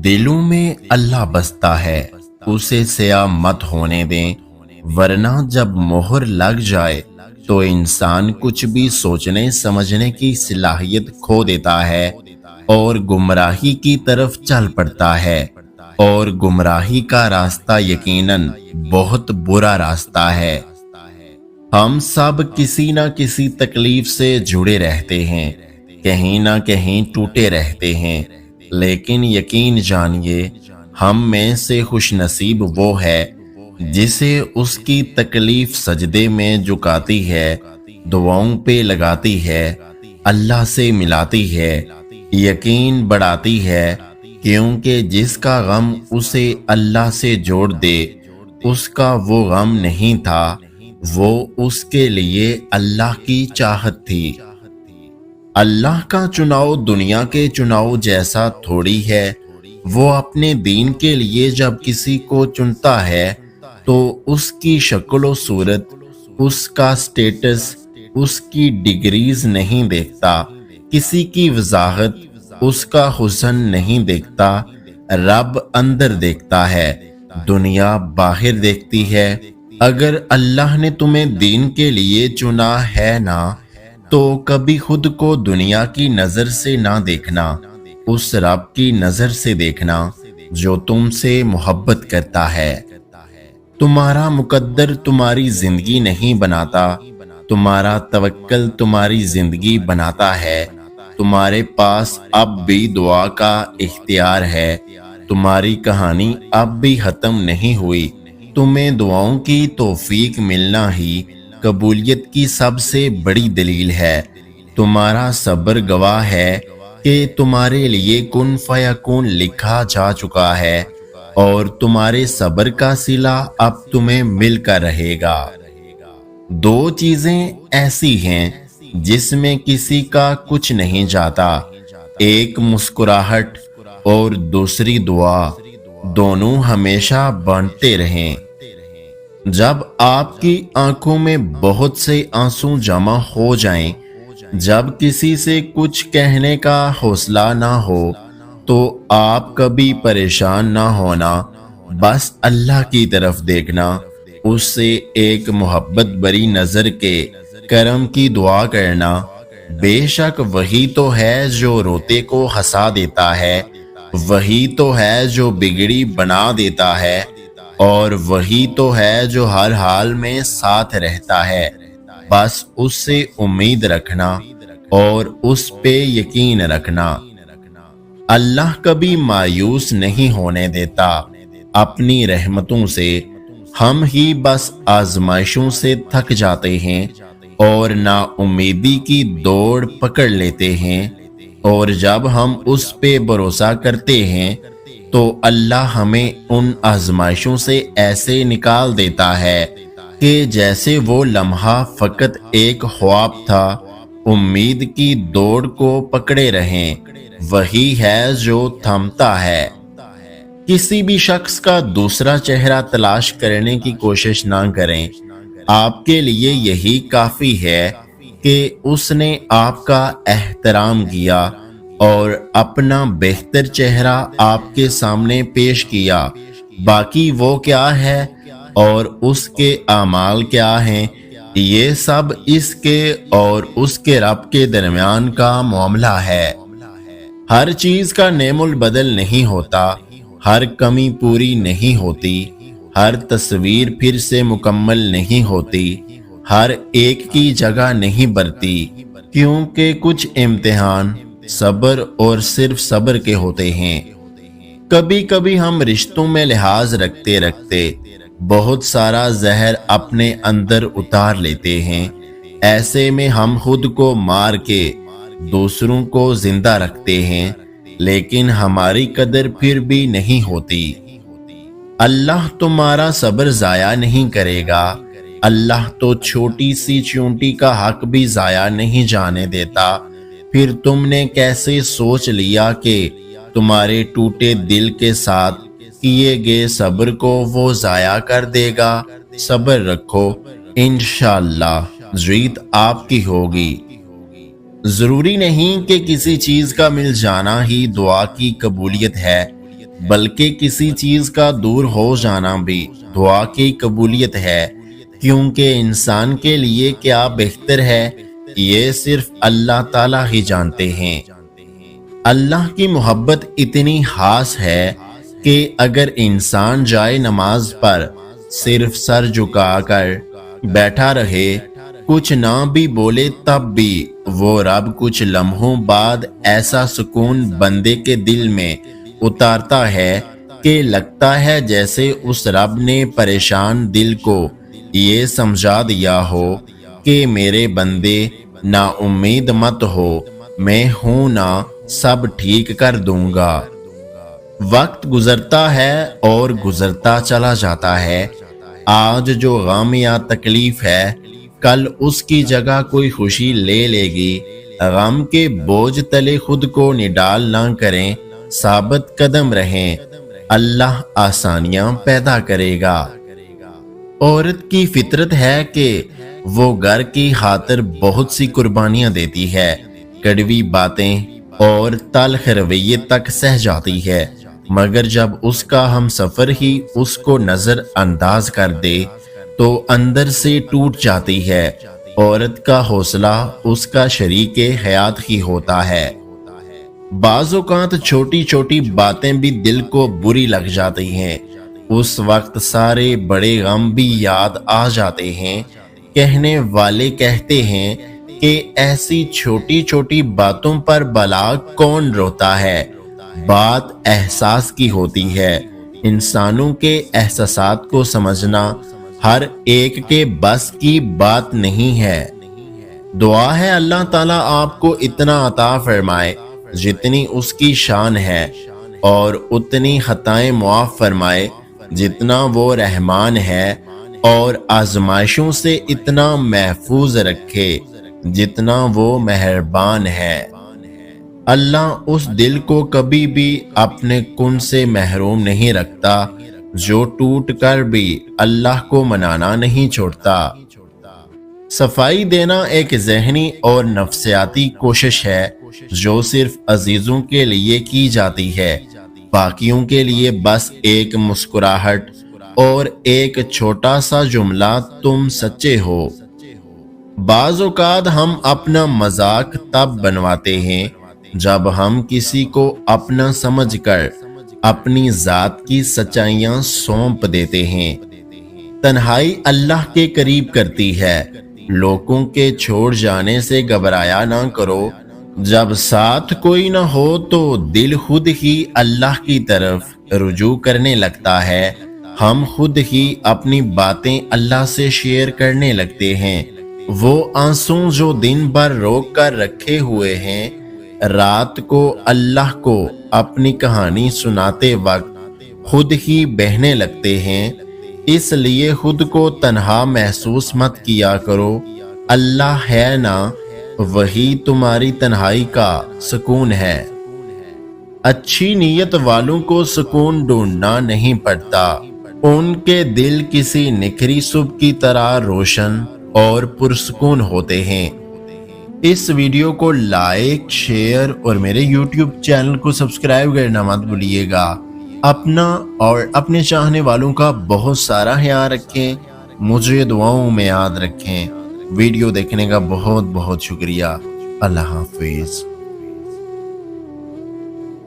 دلوں میں اللہ بستا ہے، اسے سیاہ مت ہونے دیں، ورنہ جب مہر لگ جائے تو انسان کچھ بھی سوچنے سمجھنے کی صلاحیت کھو دیتا ہے اور گمراہی کی طرف چل پڑتا ہے، اور گمراہی کا راستہ یقیناً بہت برا راستہ ہے۔ ہم سب کسی نہ کسی تکلیف سے جڑے رہتے ہیں، کہیں نہ کہیں ٹوٹے رہتے ہیں، لیکن یقین جانیے ہم میں سے خوش نصیب وہ ہے جسے اس کی تکلیف سجدے میں جھکاتی ہے، دعاؤں پہ لگاتی ہے، اللہ سے ملاتی ہے، یقین بڑھاتی ہے، کیونکہ جس کا غم اسے اللہ سے جوڑ دے اس کا وہ غم نہیں تھا، وہ اس کے لیے اللہ کی چاہت تھی۔ اللہ کا چناؤ دنیا کے چناؤ جیسا تھوڑی ہے، وہ اپنے دین کے لیے جب کسی کو چنتا ہے تو اس کی شکل و صورت، اس کا سٹیٹس، اس کی ڈگریز نہیں دیکھتا، کسی کی وضاحت، اس کا حسن نہیں دیکھتا، رب اندر دیکھتا ہے، دنیا باہر دیکھتی ہے۔ اگر اللہ نے تمہیں دین کے لیے چنا ہے نا، تو کبھی خود کو دنیا کی نظر سے نہ دیکھنا، اس رب کی نظر سے دیکھنا جو تم سے محبت کرتا ہے۔ تمہارا مقدر تمہاری زندگی نہیں بناتا، تمہارا توکل تمہاری زندگی بناتا ہے۔ تمہارے پاس اب بھی دعا کا اختیار ہے، تمہاری کہانی اب بھی ختم نہیں ہوئی۔ تمہیں دعاؤں کی توفیق ملنا ہی قبولیت کی سب سے بڑی دلیل ہے۔ تمہارا صبر گواہ ہے کہ تمہارے لیے کن فیکون لکھا جا چکا ہے، اور تمہارے صبر کا صلہ اب تمہیں مل کر رہے گا۔ دو چیزیں ایسی ہیں جس میں کسی کا کچھ نہیں جاتا، ایک مسکراہٹ اور دوسری دعا، دونوں ہمیشہ بانٹتے رہیں۔ جب آپ کی آنکھوں میں بہت سے آنسو جمع ہو جائیں، جب کسی سے کچھ کہنے کا حوصلہ نہ ہو، تو آپ کبھی پریشان نہ ہونا، بس اللہ کی طرف دیکھنا، اس سے ایک محبت بری نظر کے کرم کی دعا کرنا۔ بے شک وہی تو ہے جو روتے کو ہنسا دیتا ہے، وہی تو ہے جو بگڑی بنا دیتا ہے، اور وہی تو ہے جو ہر حال میں ساتھ رہتا ہے۔ بس اس سے امید رکھنا اور اس پہ یقین رکھنا۔ اللہ کبھی مایوس نہیں ہونے دیتا اپنی رحمتوں سے، ہم ہی بس آزمائشوں سے تھک جاتے ہیں اور نا امیدی کی دوڑ پکڑ لیتے ہیں، اور جب ہم اس پہ بھروسہ کرتے ہیں تو اللہ ہمیں ان آزمائشوں سے ایسے نکال دیتا ہے کہ جیسے وہ لمحہ فقط ایک خواب تھا۔ امید کی دوڑ کو پکڑے رہیں، وہی ہے جو تھمتا ہے۔ کسی بھی شخص کا دوسرا چہرہ تلاش کرنے کی کوشش نہ کریں، آپ کے لیے یہی کافی ہے کہ اس نے آپ کا احترام کیا اور اپنا بہتر چہرہ آپ کے سامنے پیش کیا۔ باقی وہ کیا ہے اور اس کے اعمال کیا ہیں، یہ سب اس کے اور اس کے رب کے درمیان کا معاملہ ہے۔ ہر چیز کا نعم البدل نہیں ہوتا، ہر کمی پوری نہیں ہوتی، ہر تصویر پھر سے مکمل نہیں ہوتی، ہر ایک کی جگہ نہیں برتی، کیونکہ کچھ امتحان صبر اور صرف صبر کے ہوتے ہیں۔ کبھی کبھی ہم رشتوں میں لحاظ رکھتے رکھتے بہت سارا زہر اپنے اندر اتار لیتے ہیں، ایسے میں ہم خود کو مار کے دوسروں کو زندہ رکھتے ہیں، لیکن ہماری قدر پھر بھی نہیں ہوتی۔ اللہ تمہارا صبر ضائع نہیں کرے گا، اللہ تو چھوٹی سی چونٹی کا حق بھی ضائع نہیں جانے دیتا۔ پھر تم نے کیسے سوچ لیا کہ تمہارے ٹوٹے دل کے ساتھ کیے گئے صبر کو وہ ضائع کر دے گا؟ صبر رکھو، انشاءاللہ جیت آپ کی ہوگی۔ ضروری نہیں کہ کسی چیز کا مل جانا ہی دعا کی قبولیت ہے، بلکہ کسی چیز کا دور ہو جانا بھی دعا کی قبولیت ہے، کیونکہ انسان کے لیے کیا بہتر ہے یہ صرف اللہ تعالیٰ ہی جانتے ہیں۔ اللہ کی محبت اتنی خاص ہے کہ اگر انسان جائے نماز پر صرف سر جھکا کر بیٹھا رہے، کچھ نہ بھی بولے، تب بھی وہ رب کچھ لمحوں بعد ایسا سکون بندے کے دل میں اتارتا ہے کہ لگتا ہے جیسے اس رب نے پریشان دل کو یہ سمجھا دیا ہو کہ میرے بندے نا امید مت ہو، میں ہوں نا، سب ٹھیک کر دوں گا۔ وقت گزرتا ہے اور گزرتا چلا جاتا ہے۔ آج جو غم یا تکلیف ہے، کل اس کی جگہ کوئی خوشی لے لے گی۔ غم کے بوجھ تلے خود کو نڈال نہ کریں، ثابت قدم رہیں، اللہ آسانیاں پیدا کرے گا۔ عورت کی فطرت ہے کہ وہ گھر کی خاطر بہت سی قربانیاں دیتی ہے، کڑوی باتیں اور تلخ رویے تک سہ جاتی ہے، مگر جب اس کا ہم سفر ہی اس کو نظر انداز کر دے تو اندر سے ٹوٹ جاتی ہے۔ عورت کا حوصلہ اس کا شریک حیات ہی ہوتا ہے۔ بعض اوقات چھوٹی چھوٹی باتیں بھی دل کو بری لگ جاتی ہیں، اس وقت سارے بڑے غم بھی یاد آ جاتے ہیں۔ کہنے والے کہتے ہیں کہ ایسی چھوٹی چھوٹی باتوں پر بلا کون روتا ہے، بات احساس کی ہوتی ہے۔ انسانوں کے احساسات کو سمجھنا ہر ایک کے بس کی بات نہیں ہے۔ دعا ہے اللہ تعالیٰ آپ کو اتنا عطا فرمائے جتنی اس کی شان ہے، اور اتنی خطائیں معاف فرمائے جتنا وہ رحمان ہے، اور آزمائشوں سے اتنا محفوظ رکھے جتنا وہ مہربان ہے۔ اللہ اس دل کو کبھی بھی اپنے کن سے محروم نہیں رکھتا جو ٹوٹ کر بھی اللہ کو منانا نہیں چھوڑتا۔ صفائی دینا ایک ذہنی اور نفسیاتی کوشش ہے جو صرف عزیزوں کے لیے کی جاتی ہے، باقیوں کے لیے بس ایک مسکراہٹ اور ایک چھوٹا سا جملہ تم سچے ہو۔ بعض اوقات ہم اپنا مذاق تب بنواتے ہیں جب ہم کسی کو اپنا سمجھ کر اپنی ذات کی سچائیاں سونپ دیتے ہیں۔ تنہائی اللہ کے قریب کرتی ہے، لوگوں کے چھوڑ جانے سے گھبرایا نہ کرو۔ جب ساتھ کوئی نہ ہو تو دل خود ہی اللہ کی طرف رجوع کرنے لگتا ہے، ہم خود ہی اپنی باتیں اللہ سے شیئر کرنے لگتے ہیں۔ وہ آنسو جو دن بھر روک کر رکھے ہوئے ہیں، رات کو اللہ کو اپنی کہانی سناتے وقت خود ہی بہنے لگتے ہیں۔ اس لیے خود کو تنہا محسوس مت کیا کرو، اللہ ہے نا، وہی تمہاری تنہائی کا سکون ہے۔ اچھی نیت والوں کو سکون ڈھونڈنا نہیں پڑتا، ان کے دل کسی نکھری صبح کی طرح روشن اور پرسکون ہوتے ہیں۔ اس ویڈیو کو لائک، شیئر اور میرے یوٹیوب چینل کو سبسکرائب کرنا مت بھولیے گا۔ اپنا اور اپنے چاہنے والوں کا بہت سارا خیال رکھیں، مجھے دعاؤں میں یاد رکھیں۔ ویڈیو دیکھنے کا بہت بہت شکریہ۔ اللہ حافظ۔